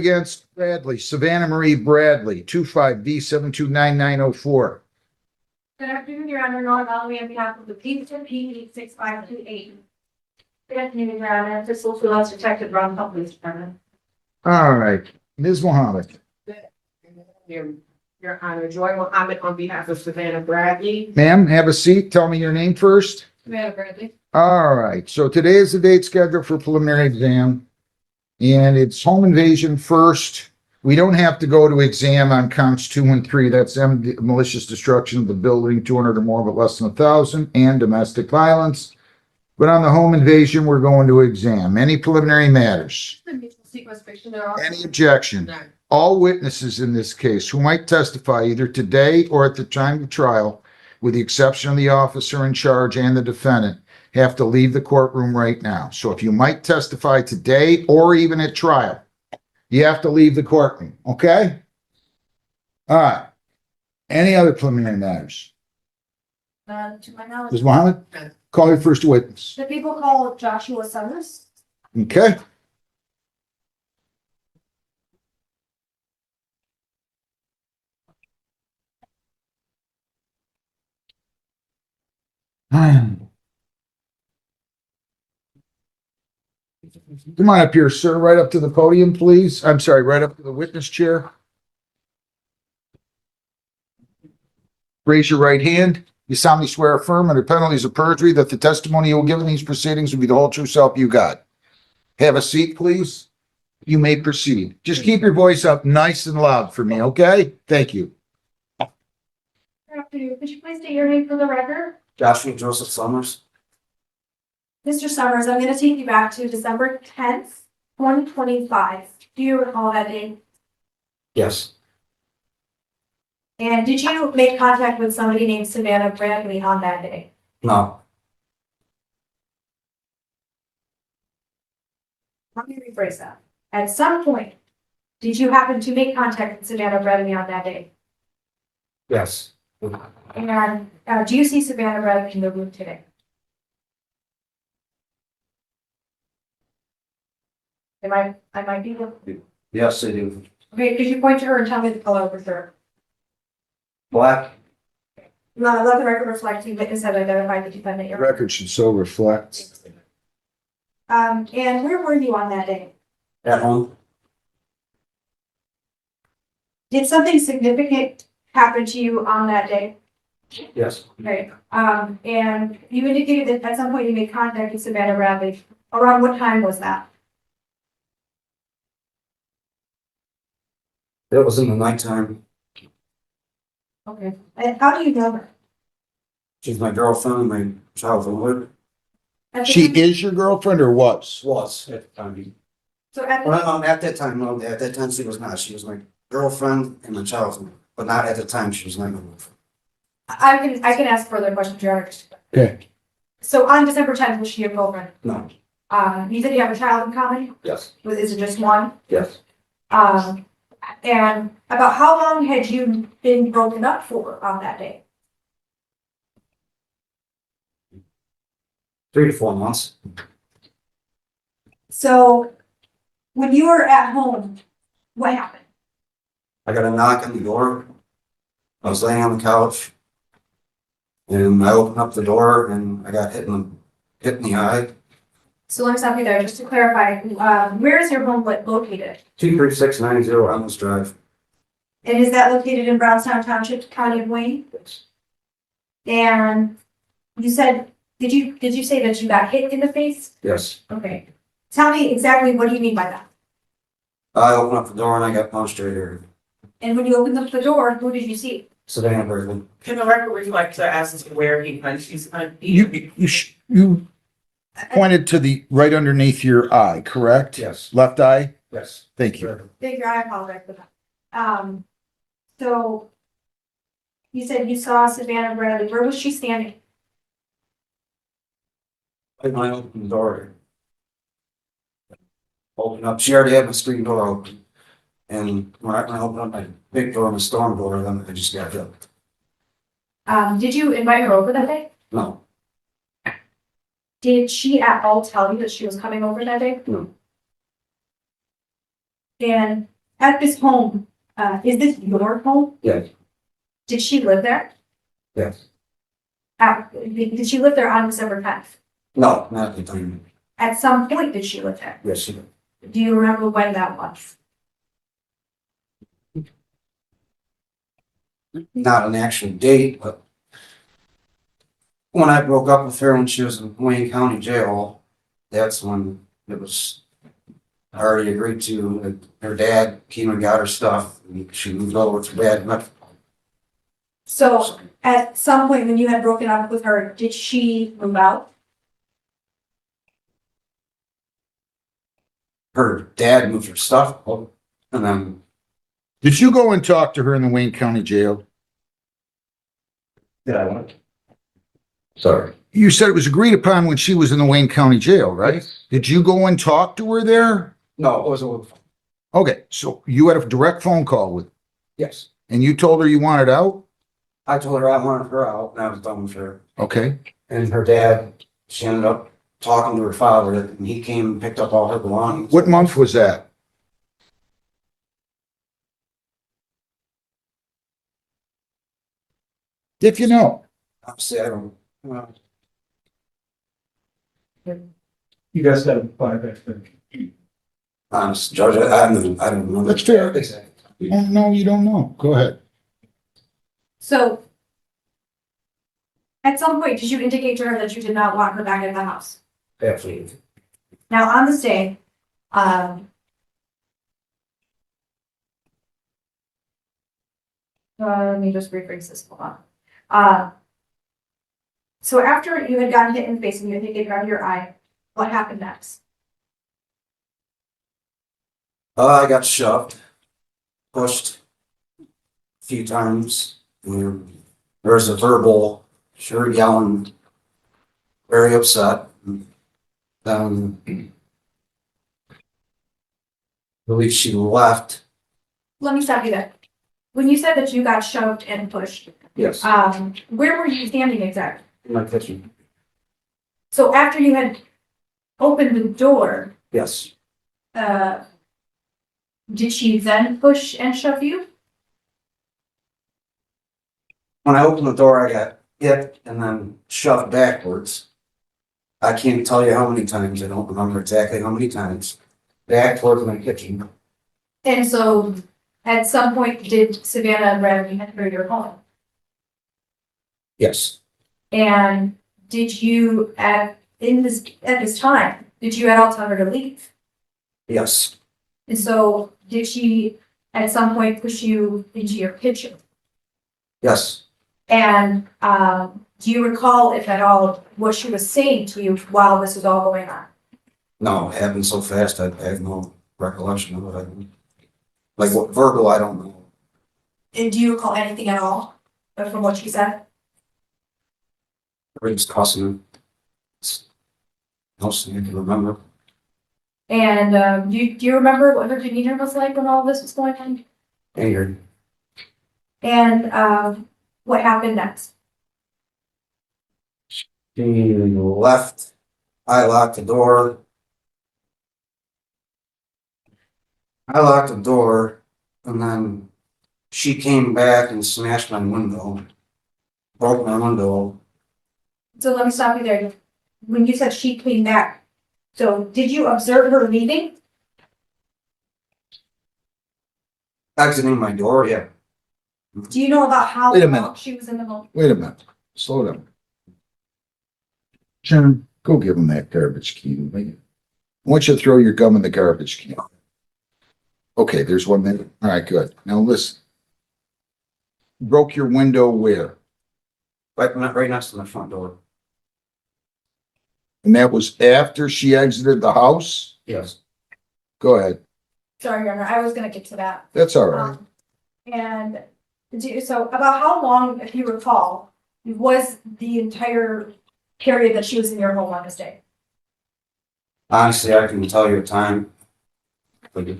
Against Bradley, Savannah Marie Bradley, 25B729904. Good afternoon, Your Honor. Norm Ellery on behalf of the Kingston PD 6528. Good afternoon, Your Honor. This is Loss Detective Brown Police Department. All right, Ms. Mohammed. Your Honor, Joy Mohammed on behalf of Savannah Bradley. Ma'am, have a seat. Tell me your name first. Savannah Bradley. All right, so today is the date scheduled for preliminary exam. And it's home invasion first. We don't have to go to exam on counts 2 and 3. That's malicious destruction of the building, 200 or more, but less than 1,000, and domestic violence. But on the home invasion, we're going to exam. Any preliminary matters? Any objection? No. All witnesses in this case who might testify either today or at the time of trial, with the exception of the officer in charge and the defendant, have to leave the courtroom right now. So if you might testify today or even at trial, you have to leave the courtroom, okay? All right. Any other preliminary matters? To my knowledge, Ms. Mohammed, call your first witness. the people called Joshua Summers. Okay. Come on up here, sir, right up to the podium, please. I'm sorry, right up to the witness chair. Raise your right hand. You solemnly swear or affirm under penalties of perjury that the testimony you will give in these proceedings will be the whole true self you got. Have a seat, please. You may proceed. Just keep your voice up nice and loud for me, okay? Thank you. Good afternoon. Could you please state your name for the record? Joshua Joseph Summers. Mr. Summers, I'm going to take you back to December 10th, 2025. Do you recall that date? Yes. And did you make contact with somebody named Savannah Bradley on that day? No. Let me rephrase that. At some point, did you happen to make contact with Savannah Bradley on that day? Yes. And do you see Savannah Bradley in the room today? I might be able. Yes, I do. Okay, could you point to her and tell me the color of her? Black. No, let the record reflect you witness have identified the defendant. Record should so reflect. And where were you on that day? At home. Did something significant happen to you on that day? Yes. Okay, and you indicated that at some point you made contact with Savannah Bradley. Around what time was that? It was in the nighttime. Okay, and how do you know her? She's my girlfriend, my childhood. At the She time- is your girlfriend or was? Was at the time. So at the, Well, at that time, no, at that time she was not. She was my girlfriend and my childhood, but not at the time she was my girlfriend. I can ask further questions, Your Honor. Okay. So on December 10th, was she your girlfriend? No. You said you have a child in common? Yes. Is it just one? Yes. And about how long had you been broken up for on that day? 3 to 4 months. So when you were at home, what happened? I got a knock on the door. I was laying on the couch. And I opened up the door and I got hit in the eye. So let me stop you there, just to clarify, where is your home located? 23690 Elms Drive. And is that located in Brownstown Township, County of Wayne? Yes. And you said, did you say that you got hit in the face? Yes. Okay. Tell me exactly what do you mean by that? I opened up the door and I got punched right here. And when you opened up the door, who did you see? Savannah Bradley. Can the record reflect to ask where he punched? You pointed to the right underneath your eye, correct? Yes. Left eye? Yes. Thank you. Thank you, I apologize for that. So you said you saw Savannah Bradley. Where was she standing? When I opened the door, opened up, she already had my screen door open. And when I opened up my big door, my storm door, then I just got hit. Did you invite her over that day? No. Did she at all tell you that she was coming over that day? No. And at this home, is this your home? Yes, Did she live there? yes. Did she live there on December 10th? No, not at the time. At some point, did she live there? Yes, she did. Do you remember when that was? Not an actual date, but when I broke up with her when she was in Wayne County Jail, that's when it was already agreed to. Her dad came and got her stuff, and she moved over to dad. But So at some point when you had broken up with her, did she move out? her dad moved her stuff out, and then Did you go and talk to her in the Wayne County Jail? did I want? Sorry. You said it was agreed upon when she was in the Wayne County Jail, right? Did you go and talk to her there? No, it was a Okay, so you had a direct phone call with, yes. and you told her you wanted out? I told her I wanted her out, and I was done with her. Okay, And her dad, she ended up talking to her father, and he came and picked up all her belongings. what month was that? If you know. Obviously, I don't. You guys got a five, I think. Honest, Judge, I don't know. That's fair. Exactly. Oh, no, you don't know. Go ahead. So at some point, did you indicate to her that you did not want her back in the house? Absolutely. Now, on this day, let me just rephrase this, hold on. So after you had gotten hit in the face and you had taken out of your eye, what happened next? I got shoved, pushed a few times. There was a verbal, sure yelling, very upset. Then I believe she left. Let me stop you there. When you said that you got shoved and pushed, Yes. where were you standing exactly? In my kitchen. So after you had opened the door, Yes. did she then push and shove you? When I opened the door, I got hit and then shoved backwards. I can't tell you how many times. I don't remember exactly how many times. Back towards my kitchen. And so at some point, did Savannah and Bradley enter your home? Yes. And did you at this time, did you at all tell her to leave? Yes. And so did she at some point push you into your kitchen? Yes. And do you recall, if at all, what she was saying to you while this was all going on? No, it happened so fast. I have no recollection of it. Like what verbal, I don't know. And do you recall anything at all from what she said? Everything's cussing. No thing I can remember. And do you remember what her demeanor was like when all this was going on? Angry. And what happened next? She left. I locked the door. And then she came back and smashed my window. Broke my window. So let me stop you there. When you said she came back, so did you observe her leaving? Exiting my door, yeah. Do you know about how Wait a long minute. she was in the home? Wait a minute. Slow down. Sharon, go give him that garbage can. will you? I want you to throw your gum in the garbage can. Okay, there's 1 minute. All right, good. Now listen. Broke your window where? Right next to my front door. And that was after she exited the house? Yes. Go ahead. Sorry, Your Honor, I was gonna get to that. That's all right. And so about how long, if you recall, was the entire period that she was in your home on this day? Honestly, I can tell you a time. Like,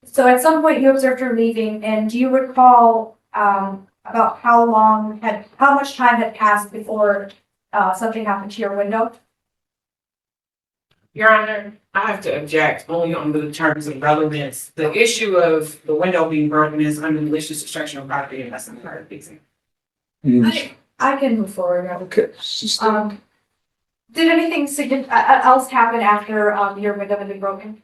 So at some point you observed her leaving, and do you recall about how much time had passed before something happened to your window? Your Honor, I have to object only on the terms of relevance. The issue of the window being broken is under malicious destruction of property, and that's not part of the case. I can move forward now. Okay. Did anything else happen after, your window had been broken?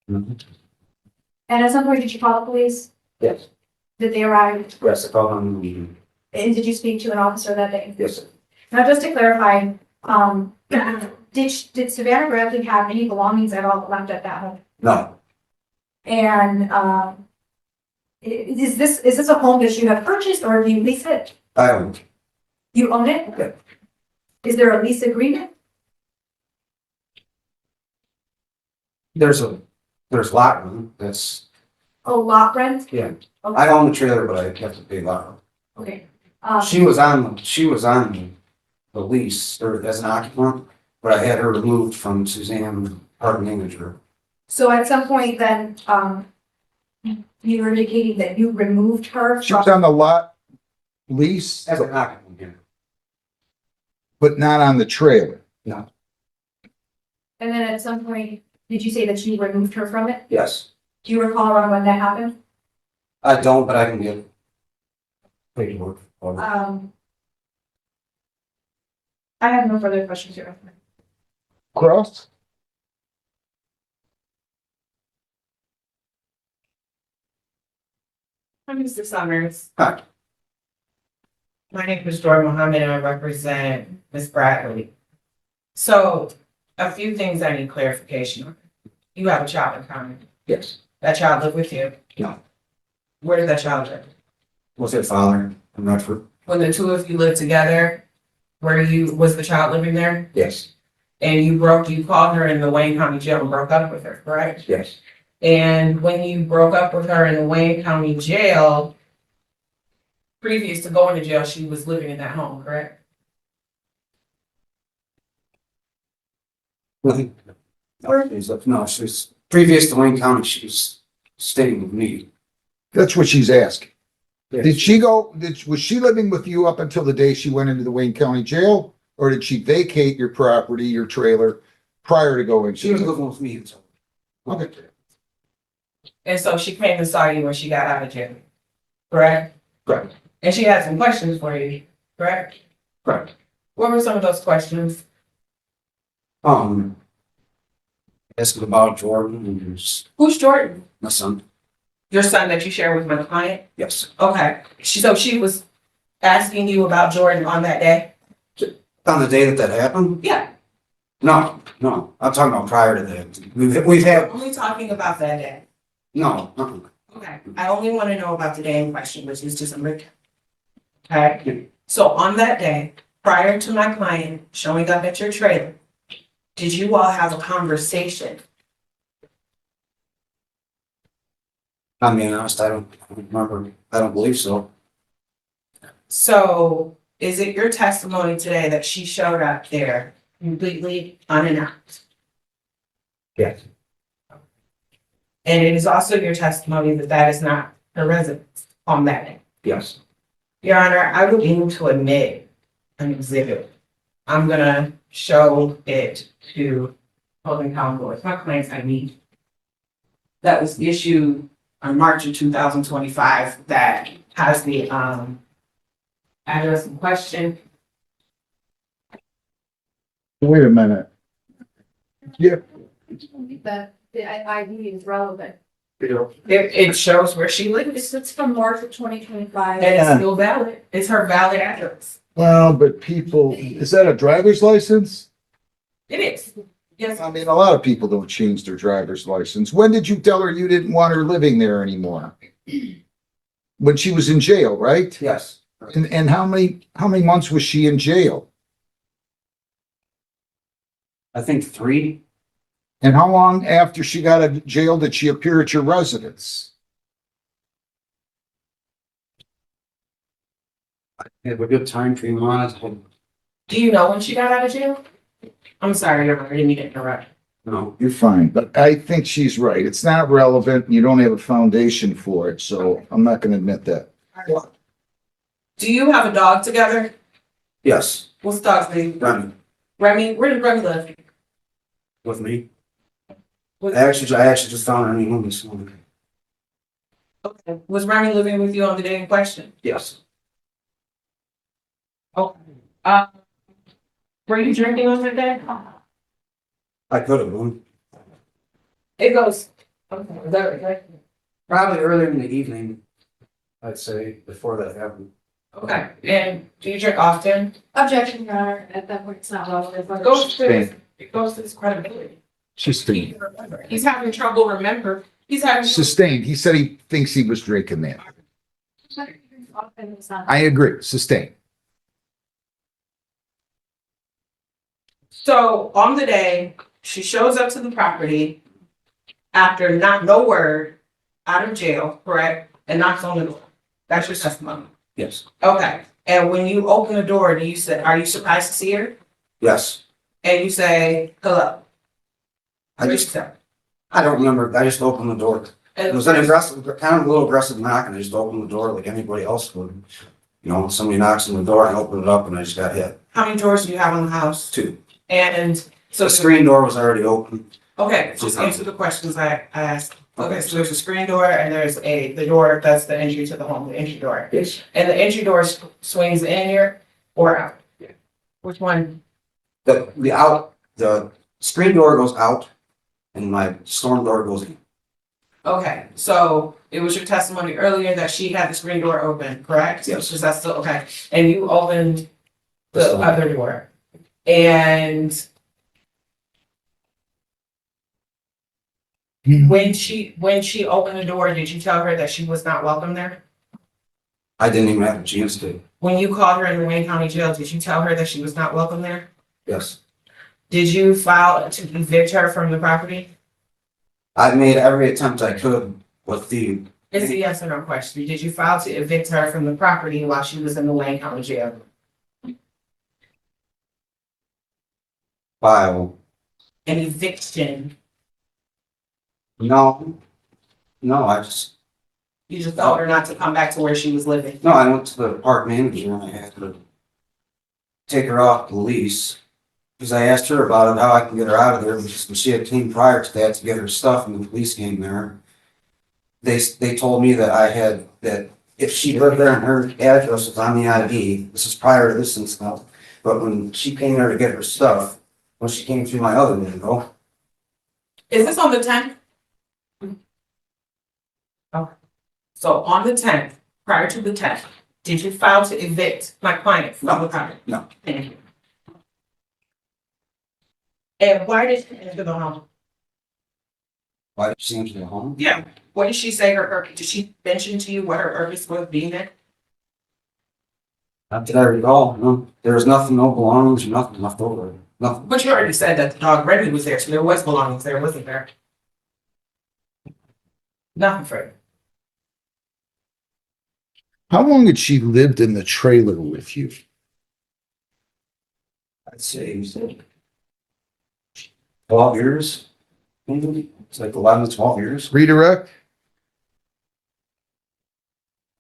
Mhm. And at some point, did you call the police? Yes. Did they arrive? Yes, I called on the meeting. And did you speak to an officer that day? Yes. Now, just to clarify, did Savannah Bradley have any belongings at all left at that home? No, And, is this a home that you have purchased or do you lease it? I don't. You own it? Okay. Is there a lease agreement? There's lot room. That's, Oh, lot rent? yeah. Okay. I own the trailer, but I have to pay lot room. Okay. She was on the lease or as an occupant, but I had her removed from Suzanne Park Manager. So at some point then, you were indicating that you removed her She was from, on the lot lease, As an occupant, yeah. but not on the trailer. and then at some point, did you say that you removed her from it? Yes. Do you recall around when that happened? I don't, but I can get paperwork. I have no further questions here. Cross? Hi, Mr. Summers. Hi. My name is Joy Mohammed and I represent Ms. Bradley. So, a few things I need clarification on. You have a child in common. Yes. That child live with you? No. Where did that child live? Was it father? I'm not sure. When the two of you lived together, was the child living there? Yes. And you called her in the Wayne County Jail and broke up with her, correct? Yes. And when you broke up with her in the Wayne County Jail, previous to going to jail, she was living in that home, correct? Nothing. No, she was previous to Wayne County. She was staying with me. That's what she's asking. Yes. Did she was she living with you up until the day she went into the Wayne County Jail? Or did she vacate your property, your trailer, prior to going? She was living with me until. Okay. And so she came and saw you when she got out of jail, correct? Correct. And she had some questions for you, correct? Correct. What were some of those questions? Asking about Jordan and his, Who's Jordan? my son. Your son that you share with my client? Yes. Okay, so she was asking you about Jordan on that day? On the day that happened? Yeah. No. I'm talking about prior to that. We've had, Only talking about that day. no. Okay, I only want to know about the day in question, which is December. Okay, so on that day, prior to my client showing up at your trailer, did you all have a conversation? I'm being honest, I don't remember. I don't believe so. So is it your testimony today that she showed up there completely unannounced? Yes. And it is also your testimony that that is not her residence on that day? Yes. Your Honor, I would move to admit an exhibit. I'm gonna show it to holding counsel. It's my client's ID. That was issued on March of 2025 that has the address in question. Wait a minute. Yeah. The ID is relevant. It shows where she lives. It's from March of 2025. And it's still valid. It's her valid address. Well, but people, is that a driver's license? It is. Yes. I mean, a lot of people don't change their driver's license. When did you tell her you didn't want her living there anymore? When she was in jail, right? Yes. And how many months was she in jail? I think 3. And how long after she got out of jail did she appear at your residence? I have a good time frame on it. Do you know when she got out of jail? I'm sorry, Your Honor, I didn't mean to interrupt. No. You're fine, but I think she's right. It's not relevant. You don't have a foundation for it, so I'm not gonna admit that. Do you have a dog together? Yes. What's the dog's name? Remy. Remy, where did Remy live? with me. Was, I actually just found her new home this morning. okay. Was Remy living with you on the day in question? Yes. Okay. Were you drinking on that day? I could have been. It goes. Okay, is that right? Probably earlier in the evening, I'd say, before that happened. Okay, and do you drink often? Objection, Your Honor, at that point, it's not relevant. It goes to his, it goes to his credibility. He Sustained. can't remember. He's having trouble remember. He's having. Sustained. He said he thinks he was drinking that. I agree. Sustained. So on the day, she shows up to the property after not no word out of jail, correct? And knocks on the door. That's your testimony. Yes. Okay. And when you open the door, do you say, are you surprised to see her? Yes. And you say, hello. I What you just, say? I don't remember. I just opened the door. It And was an aggressive, kind of a little aggressive knock, and I just opened the door like anybody else would. You know, somebody knocks on the door, I open it up, and I just got hit. how many doors do you have on the house? 2. And so The screen door was already open. okay, just answer the questions I asked. Okay, so there's a screen door and there's the door that's the entry to the home, the entry door. Yes. And the entry door swings in here or out? Yeah. Which one? The screen door goes out, and my storm door goes in. Okay, so it was your testimony earlier that she had the screen door open, correct? Yes. Is that still, okay, and you opened the Yes. other door. And when she opened the door, did you tell her that she was not welcome there? I didn't even have a chance to. When you called her in the Wayne County Jail, did you tell her that she was not welcome there? Yes. Did you file to evict her from the property? I made every attempt I could with the It's a yes or no question. Did you file to evict her from the property while she was in the Wayne County Jail? file. An eviction. No, You just told her not to come back to where she was living. I went to the park manager and I had to take her off the lease. Because I asked her about it, how I can get her out of there, because she had came prior to that to get her stuff and the police came there. They told me that if she lived there and her address was on the ID, this is prior to this incident, but when she came there to get her stuff, when she came through my other window, Is this on the 10th? Okay. So on the 10th, prior to the 10th, did you file to evict my client from the property? No. Thank you. And why did she enter the home? why did she enter the home? Yeah. What did she say her purpose? Did she mention to you what her purpose was being there? Not that I recall, no. There was nothing, no belongings, nothing left over, nothing. But you already said that the dog Remy was there, so there was belongings there, wasn't there? Nothing further. How long had she lived in the trailer with you? I'd say 12 years, maybe. It's like 11 to 12 years. Redirect?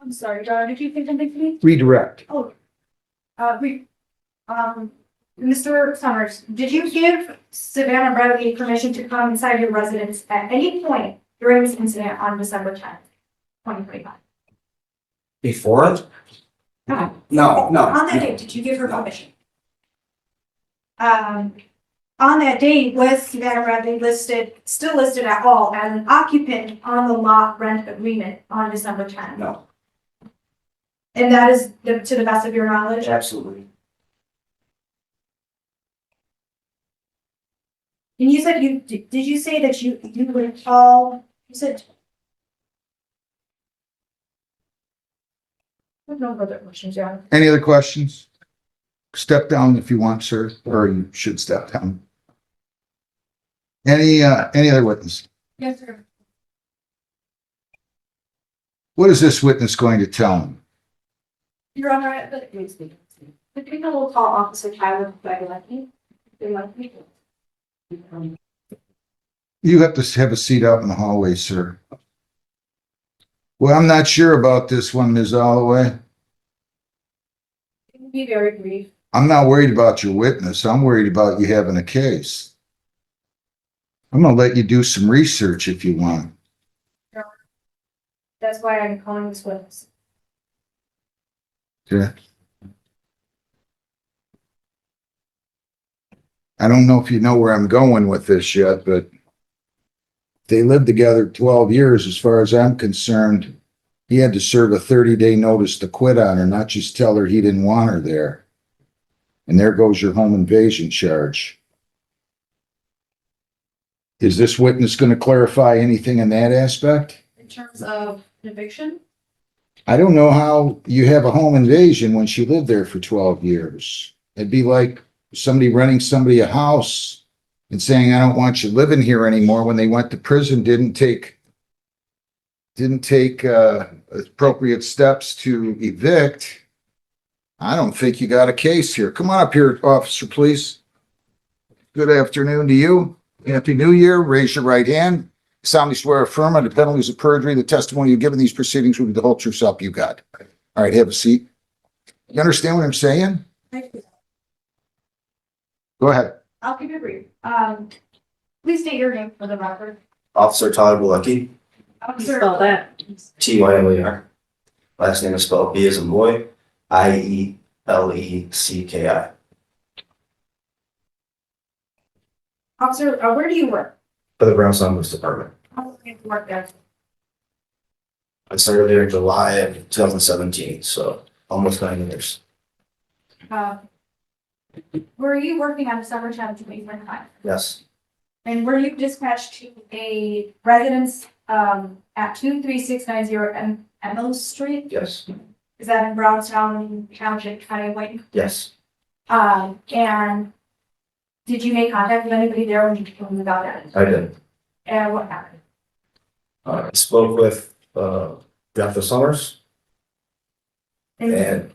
I'm sorry, John, did you think something to me? Redirect. Mr. Summers, did you give Savannah Bradley permission to come inside your residence at any point during this incident on December 10th, 2025? Before it? No. No. On that date, did you give her permission? On that date, was Savannah Bradley still listed at all as an occupant on the lot rent agreement on December 10th? No, And that is to the best of your knowledge? absolutely. And you said did you say that you would call, you said. I have no further questions, John. Any other questions? Step down if you want, sir, or you should step down. Any other witness? Yes, sir. What is this witness going to tell him? Your Honor, the people will call Officer Tyler Begley. You have to have a seat out in the hallway, sir. Well, I'm not sure about this one, Ms. Holloway. It will be very brief. I'm not worried about your witness. I'm worried about you having a case. I'm gonna let you do some research if you want. That's why I'm calling this witness. Okay. I don't know if you know where I'm going with this yet, but they lived together 12 years. As far as I'm concerned, he had to serve a 30-day notice to quit on her, not just tell her he didn't want her there. And there goes your home invasion charge. Is this witness going to clarify anything in that aspect? In terms of eviction? I don't know how you have a home invasion when she lived there for 12 years. It'd be like somebody renting somebody a house and saying, I don't want you living here anymore, when they went to prison, didn't take appropriate steps to evict. I don't think you got a case here. Come on up here, officer, please. Good afternoon to you. Happy New Year. Raise your right hand. Solemnly swear or affirm under penalties of perjury, the testimony you give in these proceedings will be the whole true self you got. All right, have a seat. You understand what I'm saying? Go ahead. I'll keep it brief. Please state your name for the record. Officer Tyler Bucky, Officer, Tyler. Last name is spelled B as in boy, Iellecki. Officer, where do you work? For the Brown Summers Department. How long have you worked there? I started there in July of 2017, so almost 9 years. Were you working on December 10th, 2025? Yes, And were you dispatched to a residence at 23690 Emily Street? yes, Is that in Brownstown Township, County of White? yes. And did you make contact with anybody there when you got that? I did. And what happened? I spoke with Dr. Summers And and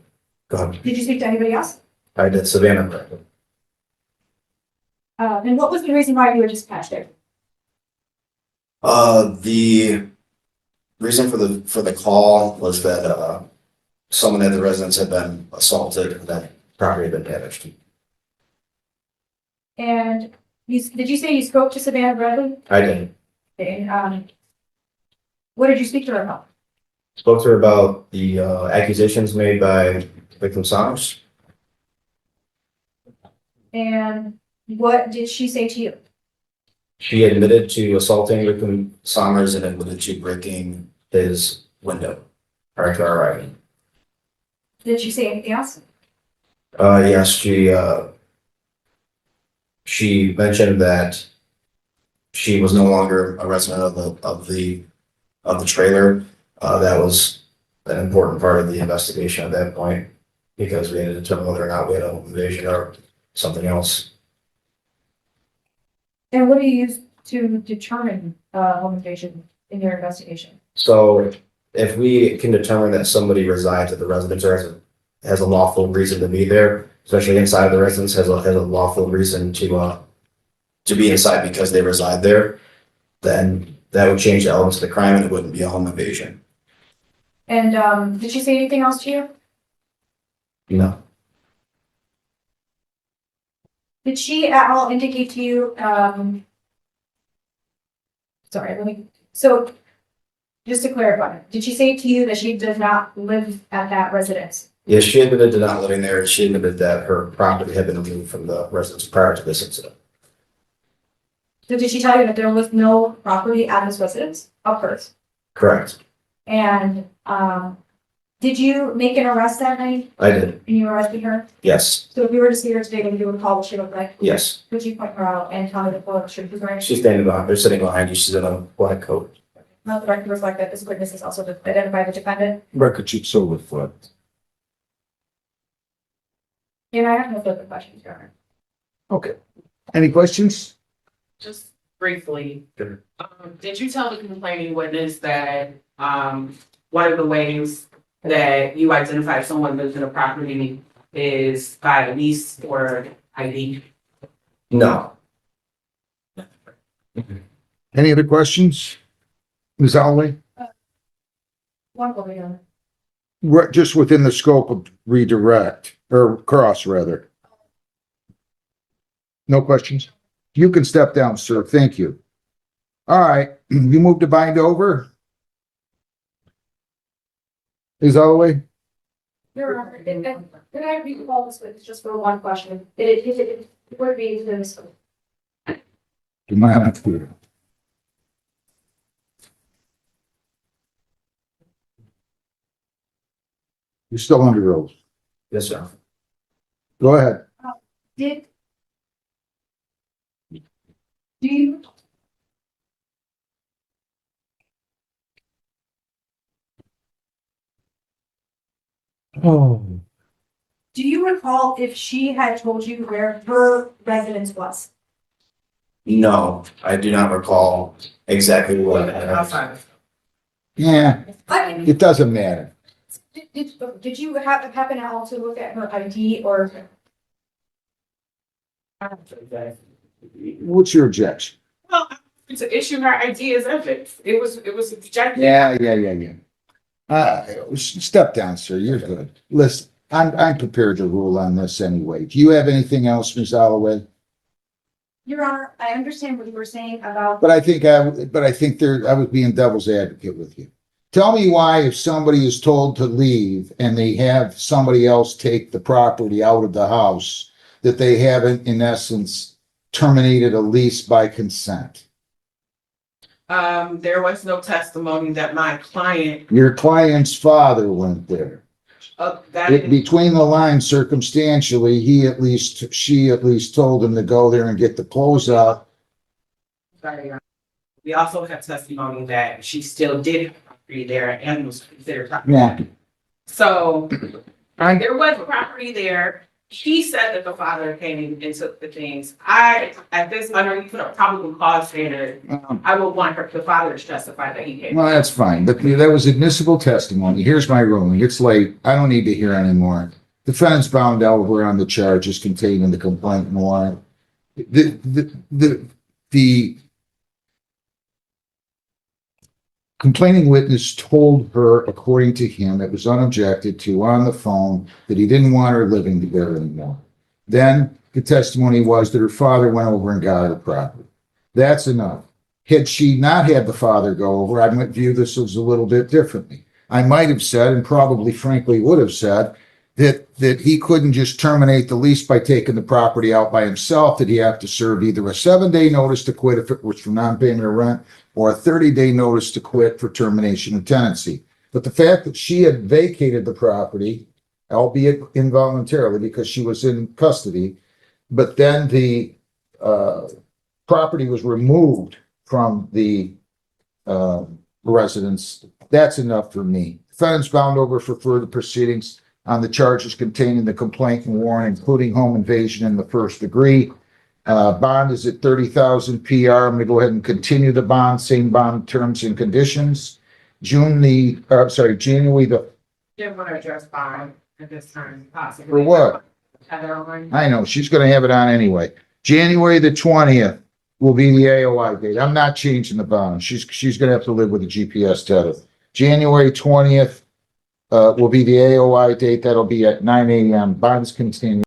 go ahead. did you speak to anybody else? I did Savannah. And what was the reason why you were dispatched there? The reason for the call was that someone at the residence had been assaulted and that property had been damaged. And did you say you spoke to Savannah Bradley? I did. And what did you speak to her about? Spoke to her about the accusations made by victim Summers. And what did she say to you? She admitted to assaulting victim Summers and admitted to breaking his window prior to our arriving. Did she say anything else? Yes, she mentioned that she was no longer a resident of the trailer. That was an important part of the investigation at that point because we had to determine whether or not we had a home invasion or something else. And what do you use to determine home invasion in your investigation? So if we can determine that somebody resides at the residence or has a lawful reason to be there, especially inside the residence, has a lawful reason to be inside because they reside there, then that would change the elements of the crime and it wouldn't be a home invasion. And did she say anything else to you? No. Did she at all indicate to you, so just to clarify, did she say to you that she does not live at that residence? Yes, she admitted to not living there. She admitted that her property had been removed from the residence prior to this incident. So did she tell you that there was no property at this residence of hers? Correct. And did you make an arrest that night I did. and you arrested her? Yes. So if you were to see her today, would you recall what she looked like? Yes. Could you point her out and tell me the photo she was wearing? She's standing behind, they're sitting behind you. She's in a black coat. Let the record reflect that this witness is also to identify the defendant. Record should so reflect. And I have no further questions, Your Honor. Okay. Any questions? Just briefly, Sure. did you tell the complaining witness that, one of the ways that you identify if someone lives in a property is by lease or ID? No. Any other questions? Ms. Alley? One over, Your Honor. Just within the scope of redirect or cross rather. No questions? You can step down, sir. Thank you. All right, you move to bind over? Is Holloway? Your Honor, can I recall this witness just for one question? It would be this. Come on up here. You're still under oath. Yes, sir. Go ahead. Do you? Oh. Do you recall if she had told you where her residence was? No, I do not recall exactly what. Outside. Yeah, I mean, it doesn't matter. did you happen to also look at her ID or? What's your objection? Well, to issue her ID as evidence, it was rejected. Yeah. Step down, sir. You're good. Listen, I'm prepared to rule on this anyway. Do you have anything else, Ms. Holloway? Your Honor, I understand what you were saying about. But I think I was being devil's advocate with you. Tell me why, if somebody is told to leave and they have somebody else take the property out of the house, that they haven't, in essence, terminated a lease by consent. There was no testimony that my client, Your client's father went there. Between the lines, circumstantially, she at least told him to go there and get the clothes out. Sorry, we also have testimony that she still did have property there and was considered property. Yeah. So there was property there. He said that the father came and took the things. At this, I know you put a probable cause standard. I would want the father to justify that he came. Well, that's fine, but that was admissible testimony. Here's my ruling. It's late. I don't need to hear anymore. Defendant's bound over on the charges contained in the complaint and warrant. The complaining witness told her, according to him, it was unobjected to on the phone, that he didn't want her living together anymore. Then the testimony was that her father went over and got her the property. That's enough. Had she not had the father go over, I might view this as a little bit differently. I might have said, and probably frankly would have said, that he couldn't just terminate the lease by taking the property out by himself, that he have to serve either a 7-day notice to quit if it was for non-payment of rent, or a 30-day notice to quit for termination of tenancy. But the fact that she had vacated the property, albeit involuntarily because she was in custody, but then the property was removed from the residence, that's enough for me. Defendant's bound over for further proceedings on the charges contained in the complaint and warrant, including home invasion in the first degree. Bond is at 30,000 PR. I'm going to go ahead and continue the bond, same bond terms and conditions. January the, Didn't want to address bond at this time, possibly. For what? Heather on. I know, she's going to have it on anyway. January the 20th will be the AOI date. I'm not changing the bond. She's going to have to live with a GPS tether. January 20th will be the AOI date. That'll be at 9 a.m. Bonds continue.